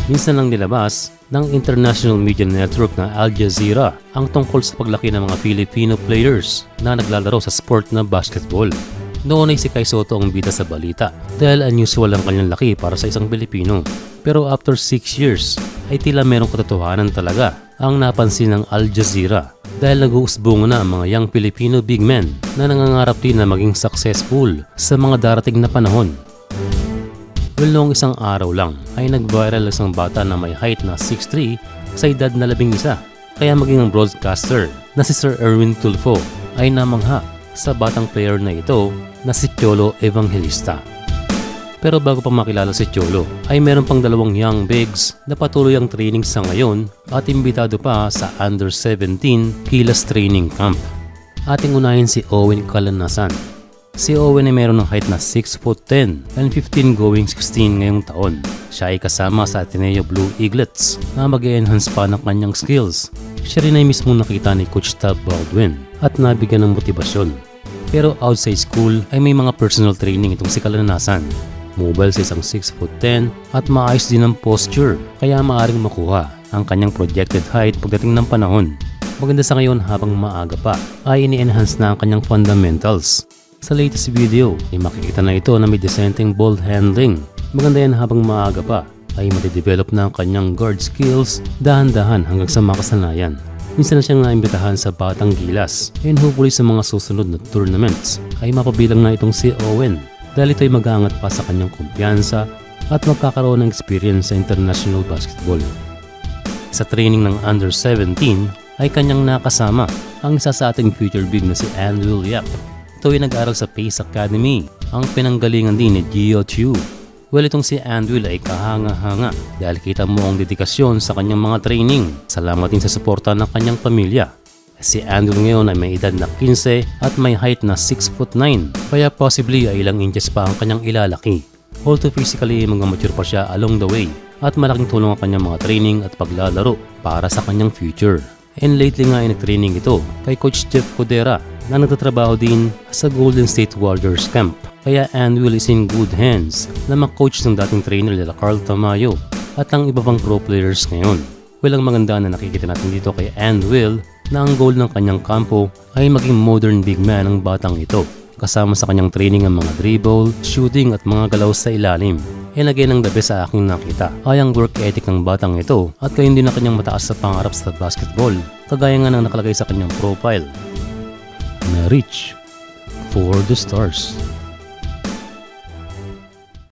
Minsan lang nilabas ng international media network na Al Jazeera ang tungkol sa paglaki ng mga Filipino players na naglalaro sa sport na basketball. Noon ay si Kai Sotto ang bida sa balita dahil unusual ang kanyang laki para sa isang Pilipino. Pero after 6 years ay tila merong katotohanan talaga ang napansin ng Al Jazeera dahil nag-uusbong na ang mga young Filipino big men na nangangarap din na maging successful sa mga darating na panahon. Well, noong isang araw lang ay nag-viral isang bata na may height na 6'3" sa edad na 11. Kaya maging ang broadcaster na si Sir Erwin Tulfo ay namangha sa batang player na ito na si Cholo Evangelista. Pero bago pa makilala si Cholo ay meron pang dalawang young bigs na patuloy ang training sa ngayon at imbitado pa sa Under 17 Kilas Training Camp. Ating unahin si Owen Calanasan. Si Owen ay meron ng height na 6'10" and 15 going 16 ngayong taon. Siya ay kasama sa Ateneo Blue Eaglets na mag-e-enhance pa ng kanyang skills. Siya rin ay mismo nakita ni Coach Tab Baldwin at nabigyan ng motibasyon. Pero outside school ay may mga personal training itong si Calanasan. Mobile sa isang 6'10" at maayos din ang posture kaya maaring makuha ang kanyang projected height pagdating ng panahon. Maganda sa ngayon habang maaga pa ay ini-enhance na ang kanyang fundamentals. Sa latest video ay makikita na ito na may dissenting ball handling. Maganda yan habang maaga pa ay matidevelop na ang kanyang guard skills dahan-dahan hanggang sa makasanayan. Minsan na siyang naimbitahan sa Batang Gilas and hopefully sa mga susunod na tournaments ay mapabilang na itong si Owen dahil ito ay mag-aangat pa sa kanyang kumpiyansa at magkakaroon ng experience sa international basketball. Sa training ng Under 17 ay kanyang nakasama ang isa sa ating future big na si Andrew Yap. Ito ay nag-aral sa Pace Academy, ang pinanggalingan din ni Gio Chiu. Well, itong si Andrew ay kahanga-hanga dahil kita mo ang dedikasyon sa kanyang mga training. Salamat din sa suporta ng kanyang pamilya. Si Andrew ngayon ay may edad na 15 at may height na 6'9", kaya possibly ay ilang inches pa ang kanyang ilalaki. Although physically mag-mature pa siya along the way at malaking tulong ang kanyang mga training at paglalaro para sa kanyang future. And lately nga ay nag-training ito kay Coach Jeff Codera na nagtatrabaho din sa Golden State Warriors camp. Kaya Andrew is in good hands na mag-coach ng dating trainer nila Carl Tamayo at ang iba pang pro players ngayon. Well, ang maganda na nakikita natin dito kay Andrew na ang goal ng kanyang kampo ay maging modern big man ng batang ito. Kasama sa kanyang training ang mga dribble, shooting at mga galaw sa ilalim. And again, ang the best sa aking nakita ay ang work ethic ng batang ito at gayon din ang kanyang mataas sa pangarap sa basketball, kagaya nga ng nakalagay sa kanyang profile na reach for the stars.